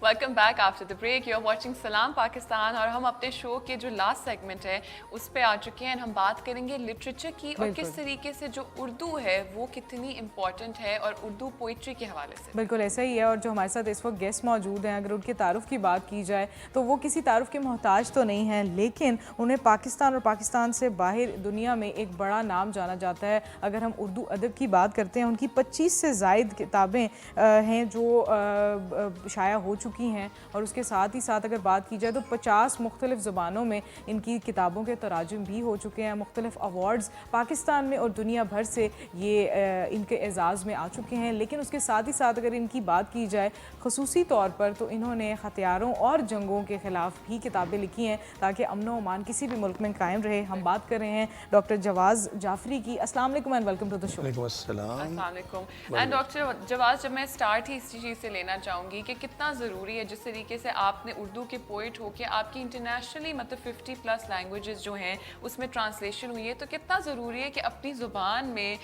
Welcome back after the break. You are watching Salam Pakistan और हम अपने शो के जो लास्ट सेगमेंट है उस पे आ चुके हैं। हम बात करेंगे लिटरेचर की और किस तरीके से जो उर्दू है वो कितनी इम्पॉर्टेंट है और उर्दू पोइट्री के हवाले से। बिल्कुल ऐसा ही है। और जो हमारे साथ इस वक्त गेस्ट मौजूद हैं, अगर उनके तारुफ की बात की जाए तो वो किसी तारुफ के मोहताज तो नहीं हैं, लेकिन उन्हें पाकिस्तान और पाकिस्तान से बाहर दुनिया में एक बड़ा नाम जाना जाता है। अगर हम उर्दू अदब की बात करते हैं, उनकी 25 से ज़ायद किताबें हैं जो शाया हो चुकी हैं, और उसके साथ ही साथ अगर बात की जाए तो 50 मुख्तलिफ़ ज़ुबानों में इनकी किताबों के तराजुम भी हो चुके हैं। मुख्तलिफ़ अवार्ड्स पाकिस्तान में और दुनिया भर से ये इनके एजाज़ में आ चुके हैं। लेकिन उसके साथ ही साथ अगर इनकी बात की जाए ख़ुसूसी तौर पर, तो इन्होंने हथियारों और जंगों के ख़िलाफ़ भी किताबें लिखी हैं ताकि अमन व अमान किसी भी मुल्क में कायम रहे। हम बात कर रहे हैं डॉक्टर जवाज़ जाफ़री की। अस्सलाम वालेकुम and welcome to the show. अस्सलाम वालेकुम। एंड डॉक्टर जवाज़, जब मैं स्टार्ट ही इसी चीज़ से लेना चाहूँगी कि कितना ज़रूरी है, जिस तरीके से आपने उर्दू के पोइट हो के आपकी इंटरनेशनली मतलब 50+ लैंग्वेजेस जो हैं उसमें ट्रांसलेशन हुई है, तो कितना ज़रूरी है कि अपनी ज़ुबान में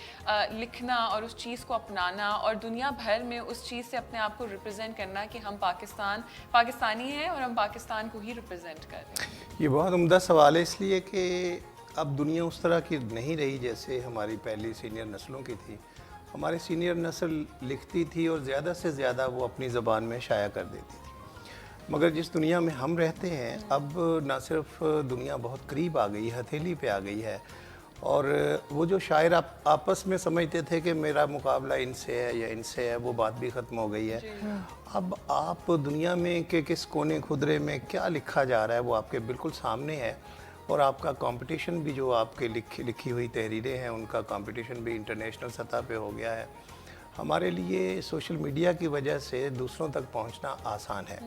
लिखना और उस चीज़ को अपनाना और दुनिया भर में उस चीज़ से अपने आप को रिप्रेजेंट करना कि हम पाकिस्तानी हैं और हम पाकिस्तान को ही रिप्रेजेंट कर रहे हैं। ये बहुत उम्दा सवाल है, इसलिए कि अब दुनिया उस तरह की नहीं रही जैसे हमारी पहली सीनियर नस्लों की थी। हमारी सीनियर नस्ल लिखती थी और ज़्यादा से ज़्यादा वो अपनी ज़बान में शाया कर देती थी। मगर जिस दुनिया में हम रहते हैं, अब ना सिर्फ दुनिया बहुत करीब आ गई, हथेली पे आ गई है, और वो जो शायर आपस में समझते थे कि मेरा मुकाबला इनसे है या इनसे है, वो बात भी ख़त्म हो गई है। अब आप दुनिया में के किस कोने खुदरे में क्या लिखा जा रहा है वो आपके बिल्कुल सामने है, और आपका कंपटीशन भी, जो आपके लिखी हुई तहरीरें हैं उनका कंपटीशन भी इंटरनेशनल सतह पे हो गया है। हमारे लिए सोशल मीडिया की वजह से दूसरों तक पहुंचना आसान है।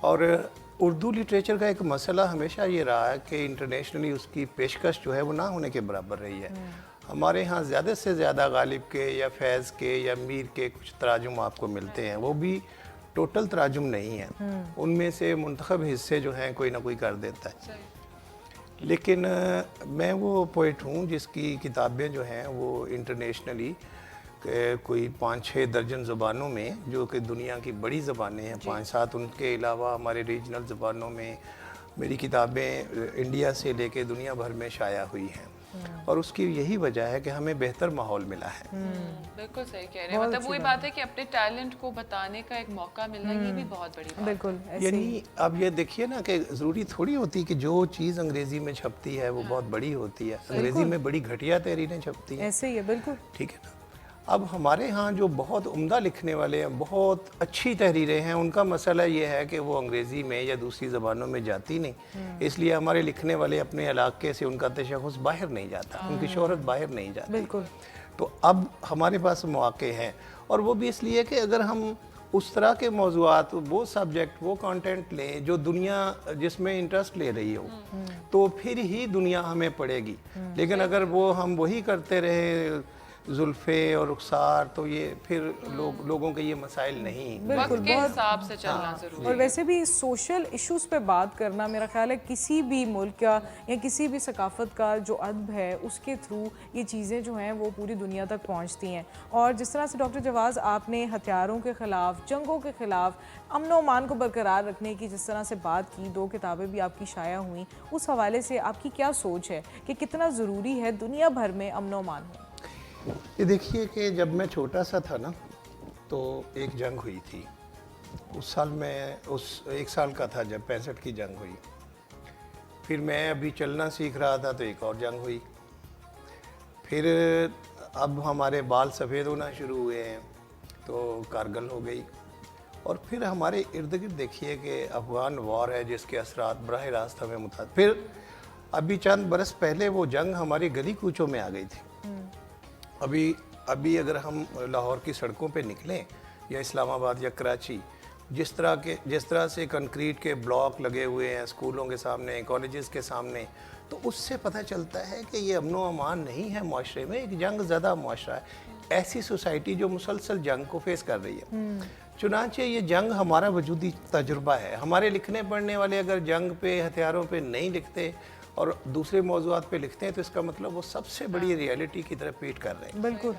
और उर्दू लिटरेचर का एक मसला हमेशा ये रहा है कि इंटरनेशनली उसकी पेशकश जो है वो ना होने के बराबर रही है। हमारे यहाँ ज़्यादा से ज़्यादा गालिब के या फैज़ के या मीर के कुछ तराजुम आपको मिलते हैं, वो भी टोटल तराजुम नहीं है, उनमें से मुंतखब हिस्से जो हैं कोई ना कोई कर देता है। लेकिन मैं वो पोइट हूँ जिसकी किताबें जो हैं वो इंटरनेशनली कोई 5-6 दर्जन ज़ुबानों में, जो कि दुनिया की बड़ी ज़बानें हैं 5-7, उनके अलावा हमारे रीजनल ज़ुबानों में मेरी किताबें इंडिया से लेके दुनिया भर में शाया हुई हैं। और उसकी यही वजह है कि हमें बेहतर माहौल मिला है। बिल्कुल सही कह रहे हैं। मतलब वही बात है कि अपने टैलेंट को बताने का एक मौका मिलना, ये भी बहुत बड़ी बात है। बिल्कुल यानी अब ये देखिए ना कि ज़रूरी थोड़ी होती कि जो चीज़ अंग्रेज़ी में छपती है वो बहुत बड़ी होती है। अंग्रेज़ी में बड़ी घटिया तहरीरें छपती हैं। ऐसे ही है, बिल्कुल ठीक है ना। अब हमारे यहाँ जो बहुत उम्दा लिखने वाले हैं, बहुत अच्छी तहरीरें हैं, उनका मसला ये है कि वो अंग्रेज़ी में या दूसरी ज़बानों में जाती नहीं, इसलिए हमारे लिखने वाले अपने इलाके से उनका तशख़्ख़ुस बाहर नहीं जाता, उनकी शोहरत बाहर नहीं जाती। बिल्कुल। तो अब हमारे पास मौक़े हैं, और वो भी इसलिए कि अगर हम उस तरह के मौज़ूआत, वो सब्जेक्ट, वो कंटेंट लें जो दुनिया जिसमें इंटरेस्ट ले रही हो, तो फिर ही दुनिया हमें पढ़ेगी। लेकिन अगर वो हम वही करते रहे जुल्फ़े और रुखसार, तो ये फिर लोगों के ये मसाइल नहीं। बिल्कुल, के हिसाब से चलना ज़रूरी है। और वैसे भी सोशल इश्यूज़ पे बात करना, मेरा ख्याल है किसी भी मुल्क का या किसी भी सकाफ़त का जो अदब है उसके थ्रू ये चीज़ें जो हैं वो पूरी दुनिया तक पहुंचती हैं। और जिस तरह से डॉक्टर जवाज़ आपने हथियारों के ख़िलाफ़, जंगों के ख़िलाफ़ अमन व अमान को बरकरार रखने की जिस तरह से बात की, 2 किताबें भी आपकी शाया हुई, उस हवाले से आपकी क्या सोच है कि कितना ज़रूरी है दुनिया भर में अमन व अमान हो? ये देखिए कि जब मैं छोटा सा था ना, तो एक जंग हुई थी। उस साल मैं 1 साल का था जब 65 की जंग हुई। फिर मैं अभी चलना सीख रहा था तो एक और जंग हुई। फिर अब हमारे बाल सफ़ेद होना शुरू हुए हैं तो कारगिल हो गई। और फिर हमारे इर्द गिर्द देखिए कि अफ़गान वॉर है जिसके असरात बराह रास्त हमें फिर अभी चंद बरस पहले वो जंग हमारी गली कूचों में आ गई थी। अभी अगर हम लाहौर की सड़कों पे निकलें या इस्लामाबाद या कराची, जिस तरह से कंक्रीट के ब्लॉक लगे हुए हैं स्कूलों के सामने, कॉलेजेस के सामने, तो उससे पता चलता है कि ये अमन व अमान नहीं है माशरे में, एक जंग ज़दा माशरा है। ऐसी सोसाइटी जो मुसलसल जंग को फेस कर रही है। चुनांचे ये जंग हमारा वजूदी तजुर्बा है। हमारे लिखने पढ़ने वाले अगर जंग पे, हथियारों पे नहीं लिखते और दूसरे मौज़ूआत पे लिखते हैं, तो इसका मतलब वो सबसे बड़ी रियलिटी की तरफ पीठ कर रहे हैं। बिल्कुल।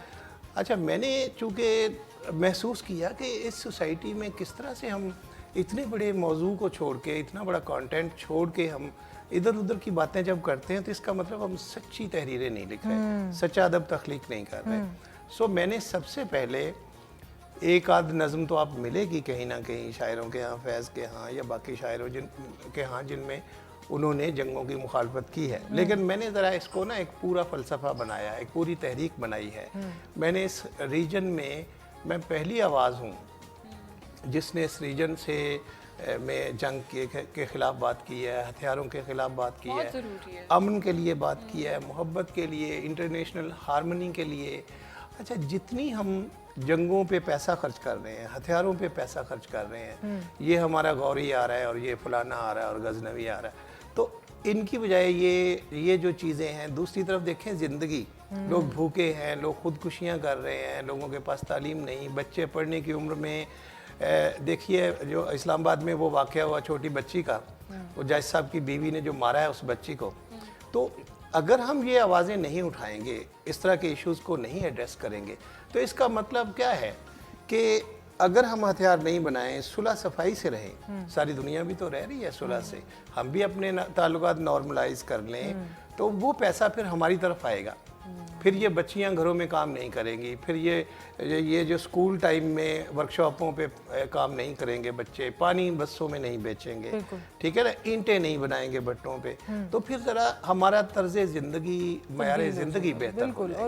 अच्छा, मैंने चूँकि महसूस किया कि इस सोसाइटी में किस तरह से हम इतने बड़े मौजू को छोड़ के, इतना बड़ा कंटेंट छोड़ के हम इधर उधर की बातें जब करते हैं तो इसका मतलब हम सच्ची तहरीरें नहीं लिख रहे, सच्चा अदब तख्लीक नहीं कर रहे। सो मैंने सबसे पहले एक आध नज़म तो आप मिलेगी कहीं ना कहीं शायरों के यहाँ, फैज़ के यहाँ या बाकी शायरों के यहाँ, जिनमें उन्होंने जंगों की मुखालफत की है, लेकिन मैंने ज़रा इसको ना एक पूरा फ़लसफ़ा बनाया, एक पूरी तहरीक बनाई है। मैंने इस रीजन में मैं पहली आवाज़ हूँ जिसने इस रीजन से में जंग के ख़िलाफ़ बात की है, हथियारों के ख़िलाफ़ बात की है, अमन के लिए बात की है, मोहब्बत के लिए, इंटरनेशनल हारमनी के लिए। अच्छा, जितनी हम जंगों पे पैसा खर्च कर रहे हैं, हथियारों पे पैसा खर्च कर रहे हैं, ये हमारा गौरी आ रहा है और ये फलाना आ रहा है और गजनवी आ रहा है, तो इनकी बजाय ये जो चीज़ें हैं, दूसरी तरफ देखें ज़िंदगी, लोग भूखे हैं, लोग ख़ुदकुशियाँ कर रहे हैं, लोगों के पास तालीम नहीं, बच्चे पढ़ने की उम्र में, देखिए जो इस्लामाबाद में वो वाक़या हुआ छोटी बच्ची का, वो जज साहब की बीवी ने जो मारा है उस बच्ची को, तो अगर हम ये आवाज़ें नहीं उठाएंगे, इस तरह के इश्यूज़ को नहीं एड्रेस करेंगे, तो इसका मतलब क्या है कि अगर हम हथियार नहीं बनाएं, सुलह सफाई से रहें, सारी दुनिया भी तो रह रही है सुलह से, हम भी अपने ताल्लुकात नॉर्मलाइज कर लें, तो वो पैसा फिर हमारी तरफ आएगा। फिर ये बच्चियां घरों में काम नहीं करेंगी, फिर ये जो स्कूल टाइम में वर्कशॉपों पे काम नहीं करेंगे बच्चे, पानी बसों में नहीं बेचेंगे, ठीक है ना, ईंटें नहीं बनाएंगे भट्टों पे, तो फिर ज़रा हमारा तर्ज़ ज़िंदगी, मयार ज़िंदगी बेहतर हो जाएगा।